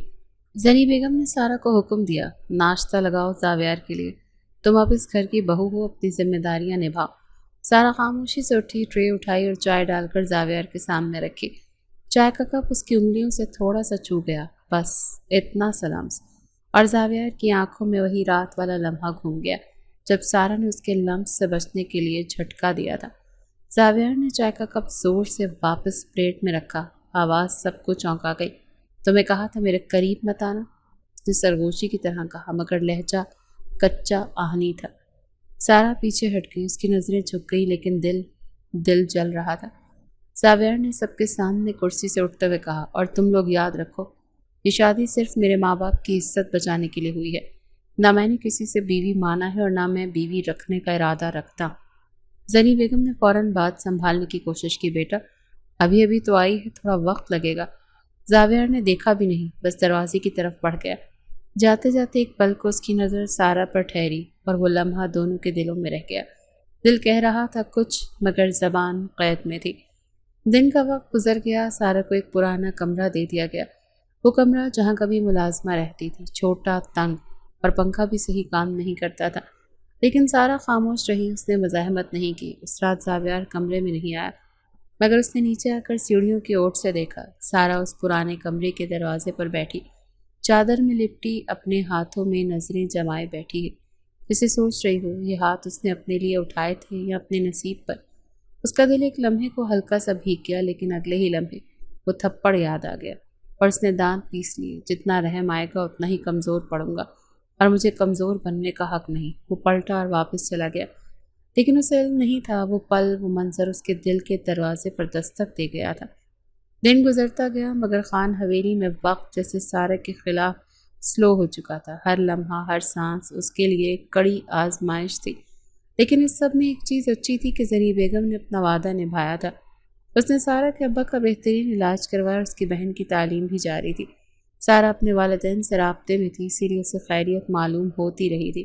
زنی بیگم نے سارا کو حکم دیا، ناشتہ لگاؤ زاویار کے لیے، تم اب اس گھر کی بہو ہو، اپنی ذمہ داریاں نبھاؤ۔ سارا خاموشی سے اٹھی، ٹرے اٹھائی اور چائے ڈال کر زاویار کے سامنے رکھی۔ چائے کا کپ اس کی انگلیوں سے تھوڑا سا چھو گیا، بس اتنا سلام سے، اور زاویار کی آنکھوں میں وہی رات والا لمحہ گھوم گیا جب سارا نے اس کے لمس سے بچنے کے لیے جھٹکا دیا تھا۔ زاویار نے چائے کا کپ زور سے واپس پلیٹ میں رکھا، آواز سب کو چونکا گئی، تمہیں کہا تھا میرے قریب مت آنا، اس نے سرگوشی کی طرح کہا مگر لہجہ کچا آہنی تھا۔ سارا پیچھے ہٹ گئی، اس کی نظریں جھک گئی لیکن دل جل رہا تھا۔ زاویار نے سب کے سامنے کرسی سے اٹھتے ہوئے کہا، اور تم لوگ یاد رکھو، یہ شادی صرف میرے ماں باپ کی عزت بچانے کے لیے ہوئی ہے، نہ میں نے کسی سے بیوی مانا ہے اور نہ میں بیوی رکھنے کا ارادہ رکھتا۔ زنی بیگم نے فوراً بات سنبھالنے کی کوشش کی، بیٹا ابھی تو آئی ہے، تھوڑا وقت لگے گا۔ زاویار نے دیکھا بھی نہیں، بس دروازے کی طرف بڑھ گیا۔ جاتے جاتے ایک پل کو اس کی نظر سارا پر ٹھہری اور وہ لمحہ دونوں کے دلوں میں رہ گیا۔ دل کہہ رہا تھا کچھ مگر زبان قید میں تھی۔ دن کا وقت گزر گیا، سارا کو ایک پرانا کمرہ دے دیا گیا، وہ کمرہ جہاں کبھی ملازمہ رہتی تھی، چھوٹا، تنگ اور پنکھا بھی صحیح کام نہیں کرتا تھا، لیکن سارا خاموش رہی، اس نے مزاحمت نہیں کی۔ اس رات زاویار کمرے میں نہیں آیا مگر اس نے نیچے آ کر سیڑھیوں کی اوٹ سے دیکھا، سارا اس پرانے کمرے کے دروازے پر بیٹھی، چادر میں لپٹی، اپنے ہاتھوں میں نظریں جمائے بیٹھی ہے، جسے سوچ رہی ہو یہ ہاتھ اس نے اپنے لیے اٹھائے تھے یا اپنے نصیب پر۔ اس کا دل ایک لمحے کو ہلکا سا بھیگ گیا، لیکن اگلے ہی لمحے وہ تھپڑ یاد آ گیا اور اس نے دانت پیس لیے، جتنا رحم آئے گا اتنا ہی کمزور پڑوں گا اور مجھے کمزور بننے کا حق نہیں۔ وہ پلٹا اور واپس چلا گیا، لیکن اسے علم نہیں تھا وہ پل، وہ منظر اس کے دل کے دروازے پر دستک دے گیا تھا۔ دن گزرتا گیا مگر خان حویلی میں وقت جیسے سارے کے خلاف سلو ہو چکا تھا، ہر لمحہ، ہر سانس اس کے لیے ایک کڑی آزمائش تھی، لیکن اس سب میں ایک چیز اچھی تھی کہ زری بیگم نے اپنا وعدہ نبھایا تھا۔ اس نے سارا کے ابا کا بہترین علاج کروایا اور اس کی بہن کی تعلیم بھی جاری تھی۔ سارا اپنے والدین سے رابطے میں تھی، اسی لیے اسے خیریت معلوم ہوتی رہی تھی،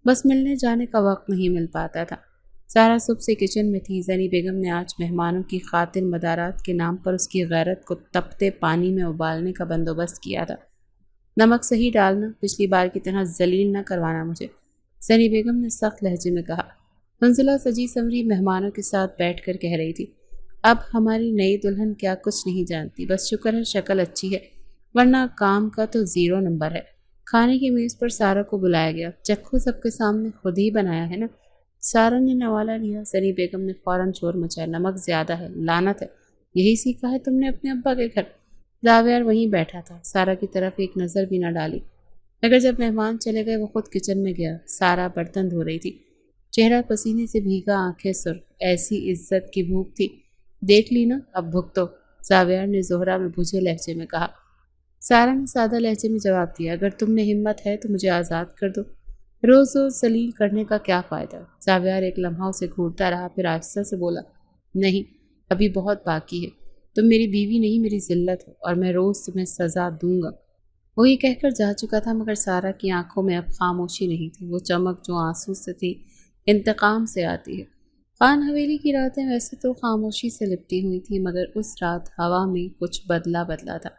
بس ملنے جانے کا وقت نہیں مل پاتا تھا۔ سارا صبح سے کچن میں تھی، زنی بیگم نے آج مہمانوں کی خاطر مدارات کے نام پر اس کی غیرت کو تپتے پانی میں ابالنے کا بندوبست کیا تھا۔ نمک صحیح ڈالنا، پچھلی بار کی طرح ذلیل نہ کروانا مجھے، زنی بیگم نے سخت لہجے میں کہا۔ منزلہ سجی سنوری مہمانوں کے ساتھ بیٹھ کر کہہ رہی تھی، اب ہماری نئی دلہن کیا کچھ نہیں جانتی، بس شکر ہے شکل اچھی ہے، ورنہ کام کا تو 0 نمبر ہے۔ کھانے کی میز پر سارا کو بلایا گیا، چکھو سب کے سامنے خود ہی بنایا ہے نا؟ سارا نے نوالا لیا، زنی بیگم نے فوراً شور مچایا، نمک زیادہ ہے، لعنت ہے، یہی سیکھا ہے تم نے اپنے ابا کے گھر؟ زاویار وہیں بیٹھا تھا، سارا کی طرف ایک نظر بھی نہ ڈالی، مگر جب مہمان چلے گئے وہ خود کچن میں گیا۔ سارا برتن دھو رہی تھی، چہرہ پسینے سے بھیگا، آنکھیں سرخ، ایسی عزت کی بھوک تھی، دیکھ لی نا اب بھگتو، زاویار نے زہرا میں بجھے لہجے میں کہا۔ سارا نے سادہ لہجے میں جواب دیا، اگر تم نے ہمت ہے تو مجھے آزاد کر دو، روز روز ذلیل کرنے کا کیا فائدہ؟ زاویار ایک لمحہ اسے گھورتا رہا، پھر آہستہ سے بولا، نہیں، ابھی بہت باقی ہے، تم میری بیوی نہیں، میری ذلت ہو، اور میں روز تمہیں سزا دوں گا۔ وہ یہ کہہ کر جا چکا تھا، مگر سارا کی آنکھوں میں اب خاموشی نہیں تھی، وہ چمک جو آنسو سے تھی انتقام سے آتی ہے۔ خان حویلی کی راتیں ویسے تو خاموشی سے لپٹی ہوئی تھیں، مگر اس رات ہوا میں کچھ بدلا بدلا تھا۔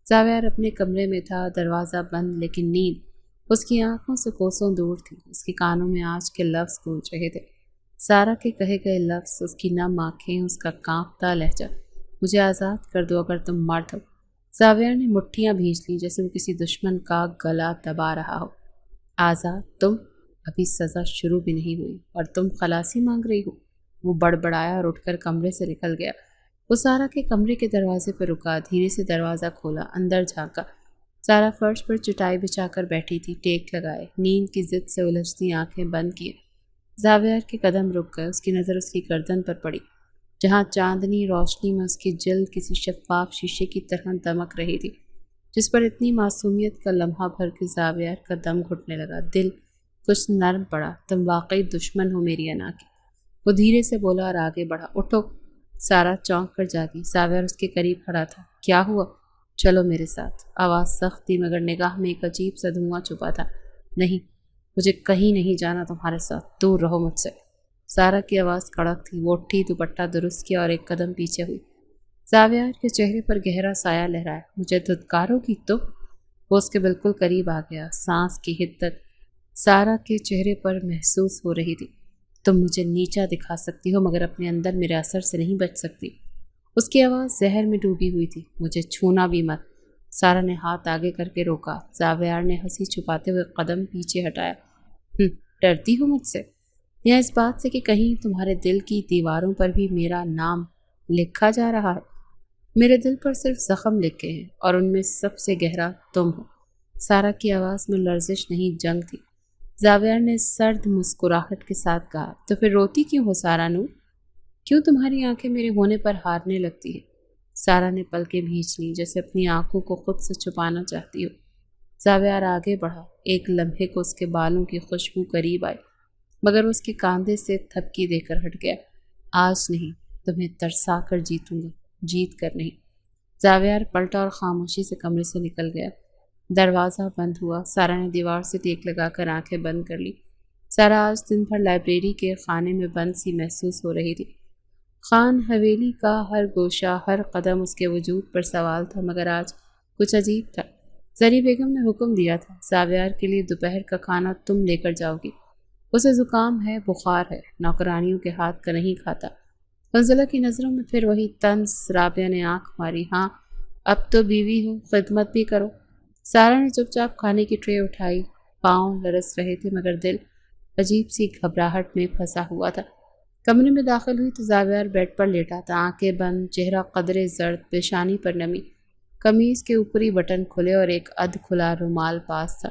زاویار اپنے کمرے میں تھا، دروازہ بند، لیکن نیند اس کی آنکھوں سے کوسوں دور تھی۔ اس کے کانوں میں آج کے لفظ گونج رہے تھے، سارا کے کہے گئے لفظ، اس کی نم آنکھیں، اس کا کانپتا لہجہ، مجھے آزاد کر دو اگر تم مرد ہو۔ زاویار نے مٹھیاں بھینچ لیں جیسے وہ کسی دشمن کا گلا دبا رہا ہو۔ آزاد تم؟ ابھی سزا شروع بھی نہیں ہوئی اور تم خلاصی مانگ رہی ہو؟ وہ بڑبڑایا اور اٹھ کر کمرے سے نکل گیا۔ وہ سارا کے کمرے کے دروازے پر رکا، دھیرے سے دروازہ کھولا، اندر جھانکا۔ سارا فرش پر چٹائی بچھا کر بیٹھی تھی، ٹیک لگائے، نیند کی ضد سے الجھتی آنکھیں بند کیے۔ زاویار کے قدم رک گئے، اس کی نظر اس کی گردن پر پڑی، جہاں چاندنی روشنی میں اس کی جلد کسی شفاف شیشے کی طرح دمک رہی تھی، جس پر اتنی معصومیت کا لمحہ بھر کے زاویار کا دم گھٹنے لگا، دل کچھ نرم پڑا۔ تم واقعی دشمن ہو میری انا کی، وہ دھیرے سے بولا اور آگے بڑھا۔ اٹھو۔ سارا چونک کر جاگی، زاویار اس کے قریب کھڑا تھا۔ کیا ہوا؟ چلو میرے ساتھ۔ آواز سخت تھی مگر نگاہ میں ایک عجیب سا دھواں چھپا تھا۔ نہیں، مجھے کہیں نہیں جانا تمہارے ساتھ، دور رہو مجھ سے۔ سارا کی آواز کڑک تھی، وہ اٹھی، دوپٹہ درست کیا اور ایک قدم پیچھے ہوئی۔ زاویار کے چہرے پر گہرا سایہ لہرایا۔ مجھے دھتکارو گی تو؟ وہ اس کے بالکل قریب آ گیا، سانس کی حدت سارا کے چہرے پر محسوس ہو رہی تھی۔ تم مجھے نیچا دکھا سکتی ہو مگر اپنے اندر میرے اثر سے نہیں بچ سکتی۔ اس کی آواز زہر میں ڈوبی ہوئی تھی۔ مجھے چھونا بھی مت۔ سارا نے ہاتھ آگے کر کے روکا۔ زاویار نے ہنسی چھپاتے ہوئے قدم پیچھے ہٹایا۔ ڈرتی ہو مجھ سے؟ یا اس بات سے کہ کہیں تمہارے دل کی دیواروں پر بھی میرا نام لکھا جا رہا ہے؟ میرے دل پر صرف زخم لکھے ہیں اور ان میں سب سے گہرا تم ہو۔ سارا کی آواز میں لرزش نہیں، جنگ تھی۔ زاویار نے سرد مسکراہٹ کے ساتھ کہا، تو پھر روتی کیوں ہو سارا نور؟ کیوں تمہاری آنکھیں میرے ہونے پر ہارنے لگتی ہیں؟ سارا نے پلکیں بھینچ لیں جیسے اپنی آنکھوں کو خود سے چھپانا چاہتی ہو۔ زاویار آگے بڑھا، ایک لمحے کو اس کے بالوں کی خوشبو قریب آئی، مگر اس کے کاندھے سے تھپکی دے کر ہٹ گیا۔ آج نہیں، تمہیں ترسا کر جیتوں گا، جیت کر نہیں۔ زاویار پلٹا اور خاموشی سے کمرے سے نکل گیا۔ دروازہ بند ہوا۔ سارا نے دیوار سے ٹیک لگا کر آنکھیں بند کر لی۔ سارا آج دن بھر لائبریری کے خانے میں بند سی محسوس ہو رہی تھی۔ خان حویلی کا ہر گوشہ، ہر قدم اس کے وجود پر سوال تھا، مگر آج کچھ عجیب تھا۔ زری بیگم نے حکم دیا تھا، زاویار کے لیے دوپہر کا کھانا تم لے کر جاؤ گی، اسے زکام ہے، بخار ہے، نوکرانیوں کے ہاتھ کا نہیں کھاتا۔ منزلہ کی نظروں میں پھر وہی طنز۔ رابعہ نے آنکھ ماری، ہاں اب تو بیوی ہو، خدمت بھی کرو۔ سارا نے چپ چاپ کھانے کی ٹرے اٹھائی، پاؤں لرز رہے تھے مگر دل عجیب سی گھبراہٹ میں پھنسا ہوا تھا۔ کمرے میں داخل ہوئی تو زاویار بیڈ پر لیٹا تھا، آنکھیں بند، چہرہ قدرے زرد، پیشانی پر نمی، قمیض کے اوپری بٹن کھلے اور ایک ادھ کھلا رومال پاس تھا۔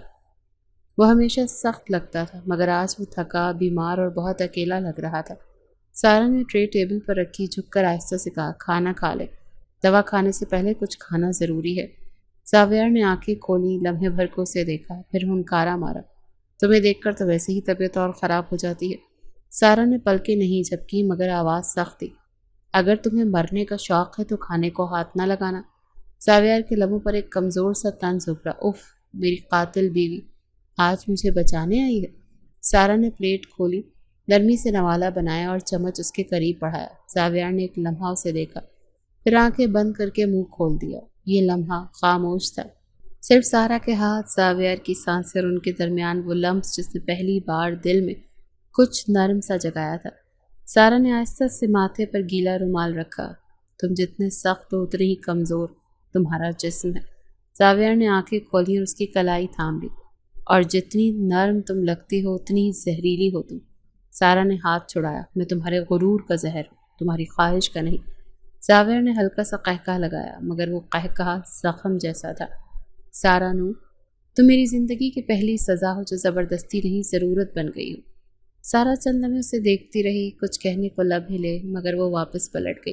وہ ہمیشہ سخت لگتا تھا مگر آج وہ تھکا، بیمار اور بہت اکیلا لگ رہا تھا۔ سارا نے ٹرے ٹیبل پر رکھی، جھک کر آہستہ سے کہا، کھانا کھا لے، دوا کھانے سے پہلے کچھ کھانا ضروری ہے۔ زاویار نے آنکھیں کھولی، لمحے بھر کو اسے دیکھا، پھر ہنکارا مارا، تمہیں دیکھ کر تو ویسے ہی طبیعت اور خراب ہو جاتی ہے۔ سارا نے پلکیں نہیں جھپکی مگر آواز سخت تھی، اگر تمہیں مرنے کا شوق ہے تو کھانے کو ہاتھ نہ لگانا۔ زاویار کے لبوں پر ایک کمزور سا طنز ابھرا، اف، میری قاتل بیوی آج مجھے بچانے آئی ہے۔ سارا نے پلیٹ کھولی، نرمی سے نوالا بنایا اور چمچ اس کے قریب بڑھایا۔ زاویار نے ایک لمحہ اسے دیکھا، پھر آنکھیں بند کر کے منہ کھول دیا۔ یہ لمحہ خاموش تھا، صرف سارا کے ہاتھ، زاویار کی سانسیں اور ان کے درمیان وہ لمس جس نے پہلی بار دل میں کچھ نرم سا جگایا تھا۔ سارا نے آہستہ سے ماتھے پر گیلا رومال رکھا، تم جتنے سخت ہو اتنے ہی کمزور تمہارا جسم ہے۔ زاویار نے آنکھیں کھولی اور اس کی کلائی تھام لی، اور جتنی نرم تم لگتی ہو اتنی ہی زہریلی ہو تم۔ سارا نے ہاتھ چھڑایا، میں تمہارے غرور کا زہر ہوں، تمہاری خواہش کا نہیں۔ زاویار نے ہلکا سا قہقہ لگایا مگر وہ قہقہ زخم جیسا تھا۔ سارا نور، تم میری زندگی کی پہلی سزا ہو جو زبردستی نہیں، ضرورت بن گئی ہو۔ سارا چند لمحے اسے دیکھتی رہی، کچھ کہنے کو لب ہلے مگر وہ واپس پلٹ گئی۔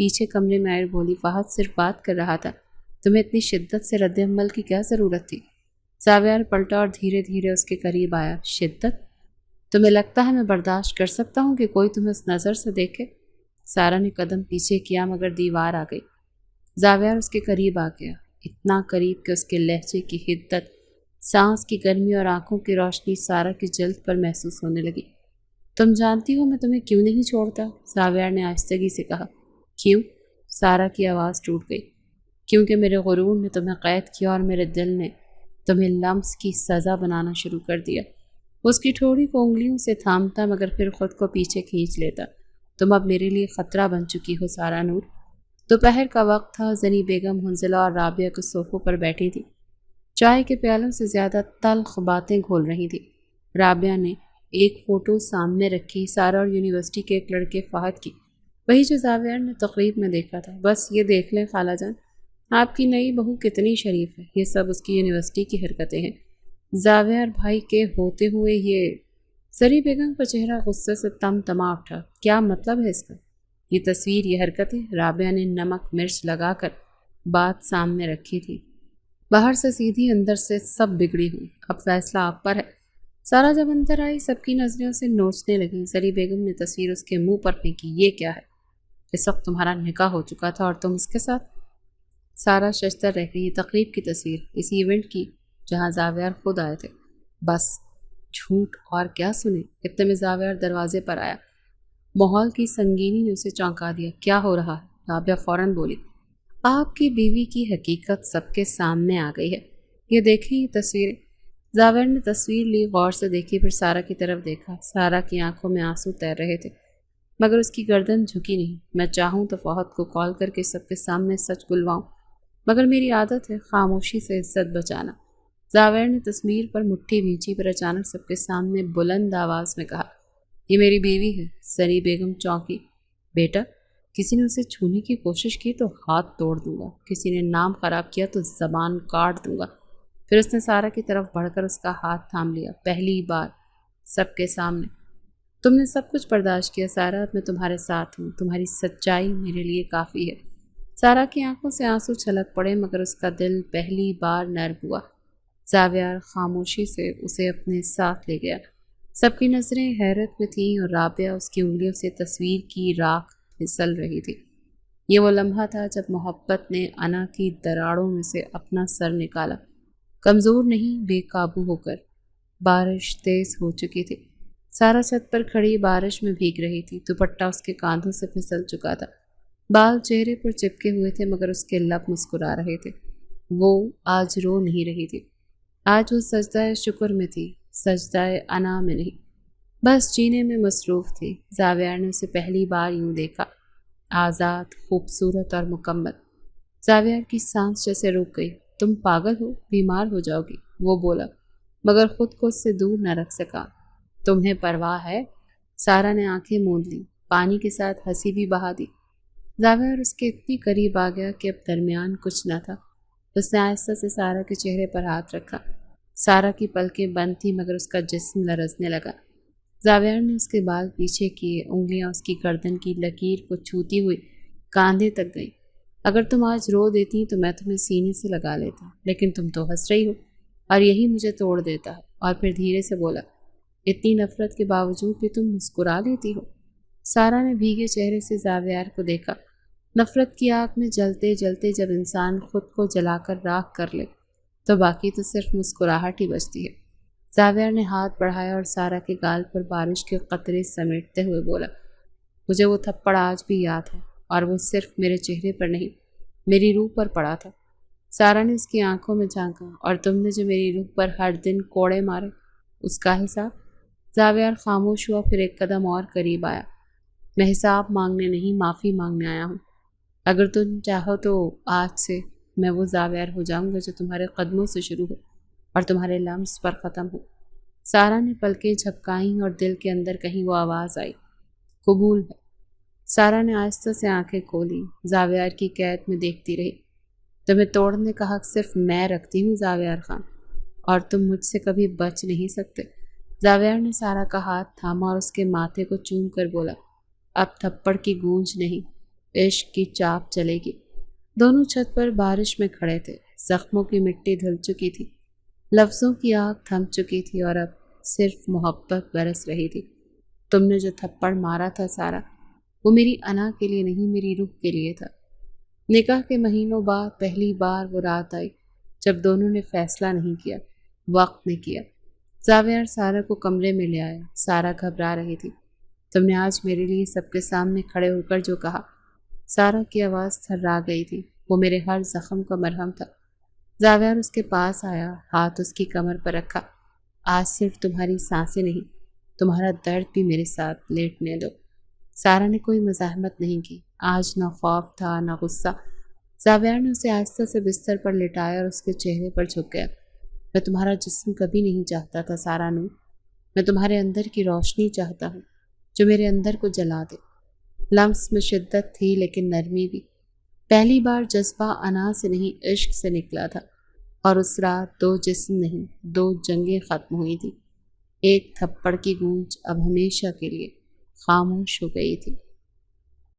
پیچھے کمرے میں آئر بولی، فہد صرف بات کر رہا تھا، تمہیں اتنی شدت سے رد عمل کی کیا ضرورت تھی؟ زاویار پلٹا اور دھیرے دھیرے اس کے قریب آیا۔ شدت؟ تمہیں لگتا ہے میں برداشت کر سکتا ہوں کہ کوئی تمہیں اس نظر سے دیکھے؟ سارا نے قدم پیچھے کیا مگر دیوار آ گئی۔ زاویار اس کے قریب آ گیا، اتنا قریب کہ اس کے لہجے کی حدت، سانس کی گرمی اور آنکھوں کی روشنی سارا کی جلد پر محسوس ہونے لگی۔ تم جانتی ہو میں تمہیں کیوں نہیں چھوڑتا؟ زاویار نے آہستگی سے کہا۔ کیوں؟ سارا کی آواز ٹوٹ گئی۔ کیونکہ میرے غرور نے تمہیں قید کیا اور میرے دل نے تمہیں لمس کی سزا بنانا شروع کر دیا۔ اس کی ٹھوڑی کو انگلیوں سے تھامتا مگر پھر خود کو پیچھے کھینچ لیتا۔ تم اب میرے لیے خطرہ بن چکی ہو سارا نور۔ دوپہر کا وقت تھا، زنی بیگم حنزلہ اور رابعہ کے صوفوں پر بیٹھی تھی، چائے کے پیالوں سے زیادہ تلخ باتیں گھول رہی تھی۔ رابعہ نے ایک فوٹو سامنے رکھی، سارا اور یونیورسٹی کے ایک لڑکے فہد کی، وہی جو زاویار نے تقریب میں دیکھا تھا۔ بس یہ دیکھ لیں خالہ جان، آپ کی نئی بہو کتنی شریف ہے، یہ سب اس کی یونیورسٹی کی حرکتیں ہیں۔ زاویار بھائی کے ہوتے ہوئے یہ زری بیگم کا چہرہ غصے سے تم تما اٹھا۔ کیا مطلب ہے اس کا؟ یہ تصویر، یہ حرکتیں؟ رابعہ نے نمک مرچ لگا کر بات سامنے رکھی تھی۔ باہر سے سیدھی، اندر سے سب بگڑی ہوئی۔ اب فیصلہ آپ پر ہے۔ سارا جب اندر آئی سب کی نظریں اسے نوچنے لگیں۔ زری بیگم نے تصویر اس کے منہ پر پھینکی۔ یہ کیا ہے؟ اس وقت تمہارا نکاح ہو چکا تھا اور تم اس کے ساتھ؟ سارا ششدر رہ گئی۔ یہ تقریب کی تصویر، اس ایونٹ کی جہاں زاویار خود آئے تھے۔ بس جھوٹ اور کیا سنے؟ اتنے میں زاویار دروازے پر آیا۔ ماحول کی سنگینی نے اسے چونکا دیا۔ کیا ہو رہا ہے؟ رابعہ فوراً بولی۔ آپ کی بیوی کی حقیقت سب کے سامنے آ گئی ہے، یہ دیکھیں یہ تصویریں۔ زاویار نے تصویر لی، غور سے دیکھی، پھر سارا کی طرف دیکھا۔ سارا کی آنکھوں میں آنسو تیر رہے تھے مگر اس کی گردن جھکی نہیں۔ میں چاہوں تو فہد کو کال کر کے سب کے سامنے سچ بلواؤں، مگر میری عادت ہے خاموشی سے عزت بچانا۔ زاویار نے تصویر پر مٹھی بھینچی، پر اچانک سب کے سامنے بلند آواز میں کہا، یہ میری بیوی ہے۔ زری بیگم چونکی۔ بیٹا، کسی نے اسے چھونے کی کوشش کی تو ہاتھ توڑ دوں گا، کسی نے نام خراب کیا تو زبان کاٹ دوں گا۔ پھر اس نے سارا کی طرف بڑھ کر اس کا ہاتھ تھام لیا۔ پہلی بار سب کے سامنے۔ تم نے سب کچھ برداشت کیا سارا، اب میں تمہارے ساتھ ہوں، تمہاری سچائی میرے لیے کافی ہے۔ سارا کی آنکھوں سے آنسو چھلک پڑے مگر اس کا دل پہلی بار نرم ہوا۔ زاویار خاموشی سے اسے اپنے ساتھ لے گیا۔ سب کی نظریں حیرت میں تھیں اور رابعہ اس کی انگلیوں سے تصویر کی راکھ پھسل رہی تھی۔ یہ وہ لمحہ تھا جب محبت نے انا کی دراڑوں میں سے اپنا سر نکالا، کمزور نہیں، بے قابو ہو کر۔ بارش تیز ہو چکی تھی۔ سارا چھت پر کھڑی بارش میں بھیگ رہی تھی، دوپٹہ اس کے کاندھوں سے پھسل چکا تھا، بال چہرے پر چپکے ہوئے تھے مگر اس کے لب مسکرا رہے تھے۔ وہ آج رو نہیں رہی تھی، آج وہ سجدہ شکر میں تھی، سجدہ انا میں نہیں، بس جینے میں مصروف تھی۔ زاویار نے اسے پہلی بار یوں دیکھا، آزاد، خوبصورت اور مکمل۔ زاویار کی سانس جیسے رک گئی۔ تم پاگل ہو، بیمار ہو جاؤ گی، وہ بولا مگر خود کو اس سے دور نہ رکھ سکا۔ تمہیں پرواہ ہے؟ سارا نے آنکھیں موند لی، پانی کے ساتھ ہنسی بھی بہا دی۔ زاویار اس کے اتنی قریب آ گیا کہ اب درمیان کچھ نہ تھا۔ اس نے آہستہ سے سارا کے چہرے پر ہاتھ رکھا۔ سارا کی پلکیں بند تھیں مگر اس کا جسم لرزنے لگا۔ زاویار نے اس کے بال پیچھے کیے، انگلیاں اس کی گردن کی لکیر کو چھوتی ہوئی کاندھے تک گئیں۔ اگر تم آج رو دیتی تو میں تمہیں سینے سے لگا لیتا، لیکن تم تو ہنس رہی ہو اور یہی مجھے توڑ دیتا ہے۔ اور پھر دھیرے سے بولا، اتنی نفرت کے باوجود بھی تم مسکرا لیتی ہو۔ سارا نے بھیگے چہرے سے زاویار کو دیکھا۔ نفرت کی آگ میں جلتے جلتے جب انسان خود کو جلا کر راکھ کر لے تو باقی تو صرف مسکراہٹ ہی بچتی ہے۔ زاویار نے ہاتھ بڑھایا اور سارا کے گال پر بارش کے قطرے سمیٹتے ہوئے بولا، مجھے وہ تھپڑ آج بھی یاد ہے، اور وہ صرف میرے چہرے پر نہیں، میری روح پر پڑا تھا۔ سارا نے اس کی آنکھوں میں جھانکا، اور تم نے جو میری روح پر ہر دن کوڑے مارے، اس کا حساب؟ زاویار خاموش ہوا، پھر ایک قدم اور قریب آیا۔ میں حساب مانگنے نہیں، معافی مانگنے آیا ہوں۔ اگر تم چاہو تو آج سے میں وہ زاویار ہو جاؤں گا جو تمہارے قدموں سے شروع ہو اور تمہارے لمس پر ختم ہو۔ سارا نے پلکیں جھپکائیں اور دل کے اندر کہیں وہ آواز آئی، قبول ہے۔ سارا نے آہستہ سے آنکھیں کھولی، زاویار کی قید میں دیکھتی رہی۔ تمہیں توڑنے کا حق صرف میں رکھتی ہوں زاویار خان، اور تم مجھ سے کبھی بچ نہیں سکتے۔ زاویار نے سارا کا ہاتھ تھاما اور اس کے ماتھے کو چوم کر بولا، اب تھپڑ کی گونج نہیں، عشق کی چاپ چلے گی۔ دونوں چھت پر بارش میں کھڑے تھے، زخموں کی مٹی دھل چکی تھی، لفظوں کی آگ تھم چکی تھی اور اب صرف محبت برس رہی تھی۔ تم نے جو تھپڑ مارا تھا سارا، وہ میری انا کے لیے نہیں، میری روح کے لیے تھا۔ نکاح کے مہینوں بعد پہلی بار وہ رات آئی جب دونوں نے فیصلہ نہیں کیا، وقت نے کیا۔ زاویہ سارا کو کمرے میں لے آیا۔ سارا گھبرا رہی تھی۔ تم نے آج میرے لیے سب کے سامنے کھڑے ہو کر جو کہا، سارا کی آواز تھرا گئی تھی، وہ میرے ہر زخم کا مرہم تھا۔ زاویہ اس کے پاس آیا، ہاتھ اس کی کمر پر رکھا۔ آج صرف تمہاری سانسیں نہیں، تمہارا درد بھی میرے ساتھ لیٹنے دو۔ سارا نے کوئی مزاحمت نہیں کی، آج نہ خوف تھا نہ غصہ۔ زاویہ نے اسے آہستہ سے بستر پر لٹایا اور اس کے چہرے پر جھک گیا۔ میں تمہارا جسم کبھی نہیں چاہتا تھا سارا نور، میں تمہارے اندر کی روشنی چاہتا ہوں جو میرے اندر کو جلا دے۔ لمس میں شدت تھی لیکن نرمی بھی۔ پہلی بار جذبہ انا سے نہیں عشق سے نکلا تھا، اور اس رات دو جسم نہیں، دو جنگیں ختم ہوئی تھی۔ ایک تھپڑ کی گونج اب ہمیشہ کے لیے خاموش ہو گئی تھی۔